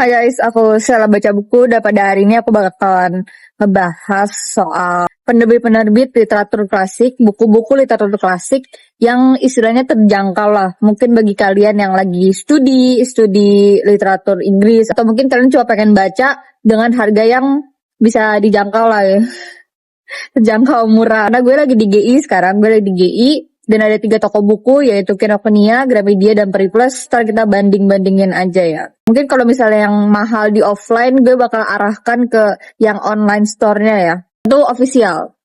Hai guys, aku setelah baca buku dan pada hari ini aku bakalan ngebahas soal penerbit-penerbit literatur klasik, buku-buku literatur klasik yang istilahnya terjangkau lah. Mungkin bagi kalian yang lagi studi literatur Inggris, atau mungkin kalian cuma pengen baca dengan harga yang bisa dijangkau lah ya. Terjangkau murah. Karena gue lagi di GI sekarang, gue lagi di GI. Dan ada 3 toko buku yaitu Kinokuniya, Gramedia, dan Periplus. Ntar kita banding-bandingin aja ya. Mungkin kalau misalnya yang mahal di offline, gue bakal arahkan ke yang online store-nya ya. Itu official.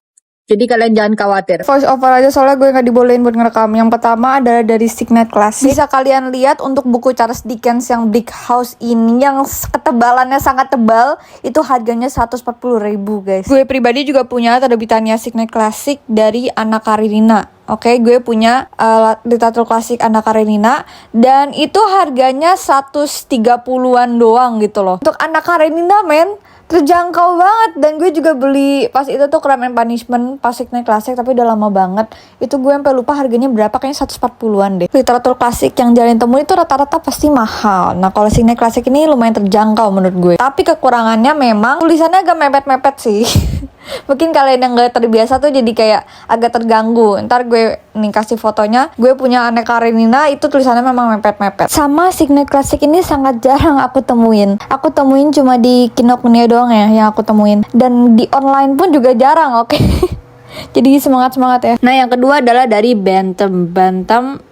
Jadi kalian jangan khawatir. Voice over aja soalnya gue gak dibolehin buat ngerekam. Yang pertama adalah dari Signet Classic. Bisa kalian lihat untuk buku Charles Dickens yang Bleak House ini yang ketebalannya sangat tebal, itu harganya 140.000 guys. Gue pribadi juga punya terbitannya Signet Classic dari Anna Karenina. Oke, gue punya literatur klasik Anna Karenina dan itu harganya 130-an doang gitu loh. Untuk Anna Karenina men, terjangkau banget. Dan gue juga beli pas itu tuh Crime and Punishment pas Signet Classic, tapi udah lama banget. Itu gue sampai lupa harganya berapa, kayaknya 140-an deh. Literatur klasik yang jalan temu itu rata-rata pasti mahal. Nah kalau Signet Classic ini lumayan terjangkau menurut gue. Tapi kekurangannya memang tulisannya agak mepet-mepet sih. Mungkin kalian yang gak terbiasa tuh jadi kayak agak terganggu. Ntar gue nih kasih fotonya. Gue punya Anna Karenina, itu tulisannya memang mepet-mepet. Sama Signet Classic ini sangat jarang aku temuin. Aku temuin cuma di Kinokuniya doang ya yang aku temuin. Dan di online pun juga jarang, oke? Jadi semangat-semangat ya. Nah yang kedua adalah dari Bantam,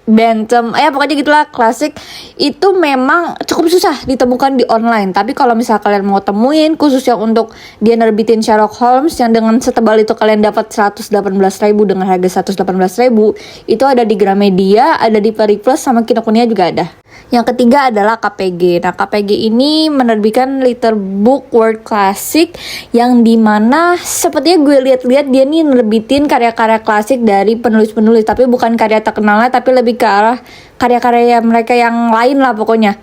pokoknya gitulah, klasik. Itu memang cukup susah ditemukan di online. Tapi kalau misal kalian mau temuin, khususnya untuk dia nerbitin Sherlock Holmes yang dengan setebal itu kalian dapat 118.000 dengan harga 118.000, itu ada di Gramedia, ada di Periplus, sama Kinokuniya juga ada. Yang ketiga adalah KPG. Nah KPG ini menerbitkan Letterbook World Classic, yang dimana sepertinya gue lihat-lihat dia nih nerbitin karya-karya klasik dari penulis-penulis, tapi bukan karya terkenalnya, tapi lebih ke arah karya-karya mereka yang lain lah pokoknya.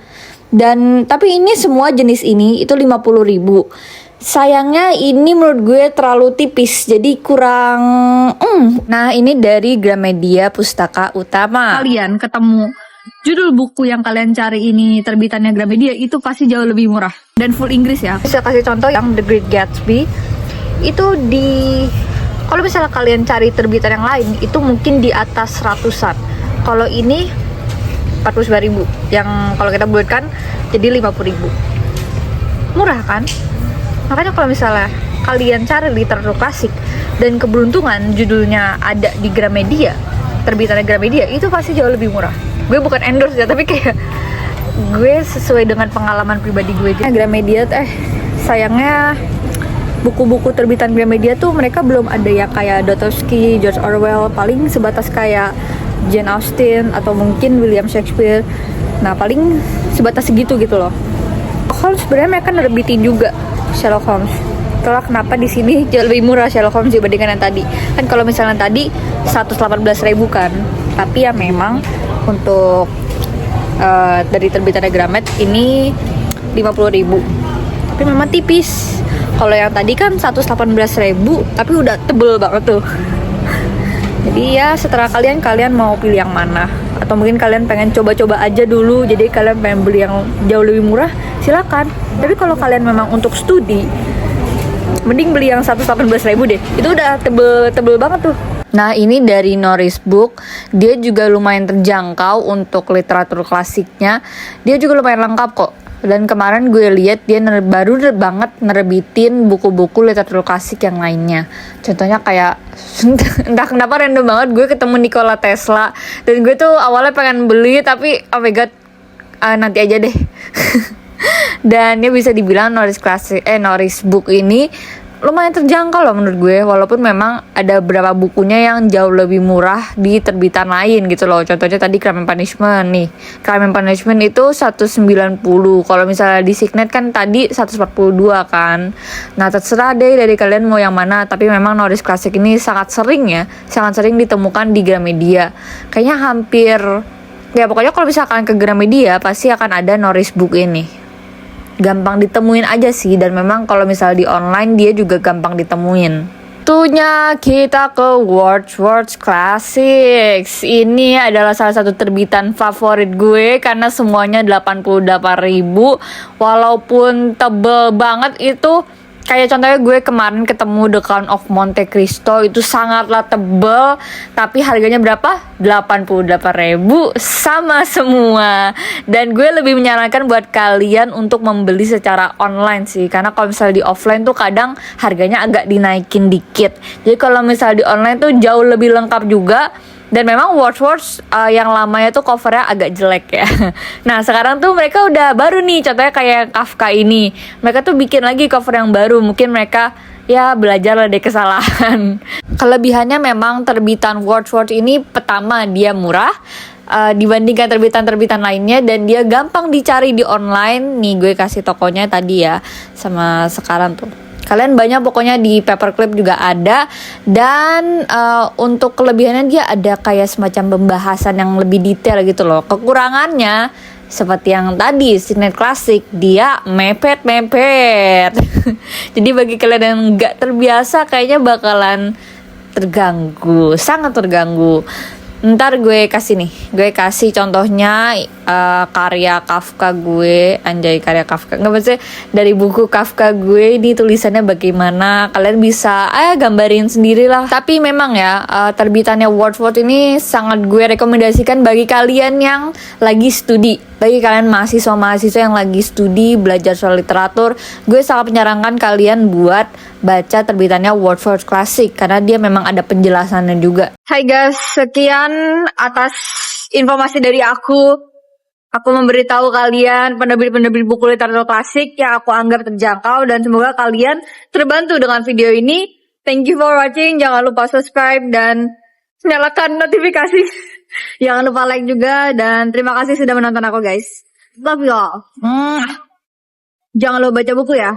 Dan tapi ini semua jenis ini itu 50.000. Sayangnya ini menurut gue terlalu tipis, jadi kurang. Nah ini dari Gramedia Pustaka Utama. Kalian ketemu judul buku yang kalian cari ini terbitannya Gramedia, itu pasti jauh lebih murah dan full Inggris ya. Bisa kasih contoh yang The Great Gatsby itu kalau misalnya kalian cari terbitan yang lain itu mungkin di atas ratusan. Kalau ini 49.000, yang kalau kita bulatkan jadi 50.000. Murah kan? Makanya kalau misalnya kalian cari literatur klasik dan keberuntungan judulnya ada di Gramedia, terbitannya Gramedia, itu pasti jauh lebih murah. Gue bukan endorse ya, tapi kayak gue sesuai dengan pengalaman pribadi gue aja. Gramedia sayangnya buku-buku terbitan Gramedia tuh mereka belum ada ya kayak Dostoevsky, George Orwell, paling sebatas kayak Jane Austen atau mungkin William Shakespeare. Nah paling sebatas segitu gitu loh. Holmes sebenarnya mereka nerbitin juga Sherlock Holmes. Itulah kenapa di sini jauh lebih murah Sherlock Holmes dibandingkan yang tadi. Kan kalau misalnya tadi 118.000 kan, tapi ya memang untuk dari terbitan Gramet ini 50.000, tapi memang tipis. Kalau yang tadi kan 118.000, tapi udah tebel banget tuh. Jadi ya setelah kalian mau pilih yang mana, atau mungkin kalian pengen coba-coba aja dulu, jadi kalian pengen beli yang jauh lebih murah, silakan. Tapi kalau kalian memang untuk studi, mending beli yang 118.000 deh. Itu udah tebel banget tuh. Nah ini dari Norris Book, dia juga lumayan terjangkau untuk literatur klasiknya. Dia juga lumayan lengkap kok. Dan kemarin gue lihat dia baru banget nerbitin buku-buku literatur klasik yang lainnya. Contohnya kayak entah kenapa random banget gue ketemu Nikola Tesla, dan gue tuh awalnya pengen beli tapi oh my god, nanti aja deh. Dan dia bisa dibilang Norris Book ini lumayan terjangkau loh menurut gue, walaupun memang ada beberapa bukunya yang jauh lebih murah di terbitan lain gitu loh. Contohnya tadi Crime and Punishment nih. Crime and Punishment itu 190. Kalau misalnya di Signet kan tadi 142 kan. Nah terserah deh dari kalian mau yang mana, tapi memang Norris Classic ini sangat sering ditemukan di Gramedia. Kayaknya hampir ya pokoknya kalau misalkan ke Gramedia pasti akan ada Norris Book ini. Gampang ditemuin aja sih, dan memang kalau misalnya di online dia juga gampang ditemuin. Waktunya kita ke Words Classics. Ini adalah salah satu terbitan favorit gue karena semuanya 88.000. Walaupun tebel banget itu, kayak contohnya gue kemarin ketemu The Count of Monte Cristo, itu sangatlah tebel, tapi harganya berapa? 88.000, sama semua. Dan gue lebih menyarankan buat kalian untuk membeli secara online sih, karena kalau misalnya di offline tuh kadang harganya agak dinaikin dikit. Jadi kalau misalnya di online tuh jauh lebih lengkap juga. Dan memang Words yang lamanya tuh covernya agak jelek ya. Nah sekarang tuh mereka udah baru nih, contohnya kayak Kafka ini. Mereka tuh bikin lagi cover yang baru. Mungkin mereka ya belajar lah dari kesalahan. Kelebihannya memang terbitan Words ini pertama dia murah dibandingkan terbitan-terbitan lainnya, dan dia gampang dicari di online. Nih gue kasih tokonya tadi ya, sama sekarang tuh. Kalian banyak pokoknya di Paperclip juga ada. Dan untuk kelebihannya dia ada kayak semacam pembahasan yang lebih detail gitu loh. Kekurangannya seperti yang tadi Signet Classic, dia mepet-mepet. Jadi bagi kalian yang gak terbiasa kayaknya bakalan terganggu, sangat terganggu. Ntar gue kasih contohnya karya Kafka gue, anjay karya Kafka, nggak maksudnya dari buku Kafka gue, ini tulisannya bagaimana, kalian bisa gambarin sendiri lah. Tapi memang ya terbitannya Words ini sangat gue rekomendasikan bagi kalian yang lagi studi. Bagi kalian mahasiswa-mahasiswa yang lagi studi belajar soal literatur, gue sangat menyarankan kalian buat baca terbitannya Words Classic karena dia memang ada penjelasannya juga. Hai guys, sekian atas informasi dari aku. Aku memberitahu kalian penerbit-penerbit buku literatur klasik yang aku anggap terjangkau, dan semoga kalian terbantu dengan video ini. Thank you for watching. Jangan lupa subscribe dan nyalakan notifikasi. Jangan lupa like juga, dan terima kasih sudah menonton aku guys. Love you all. Jangan lupa baca buku ya.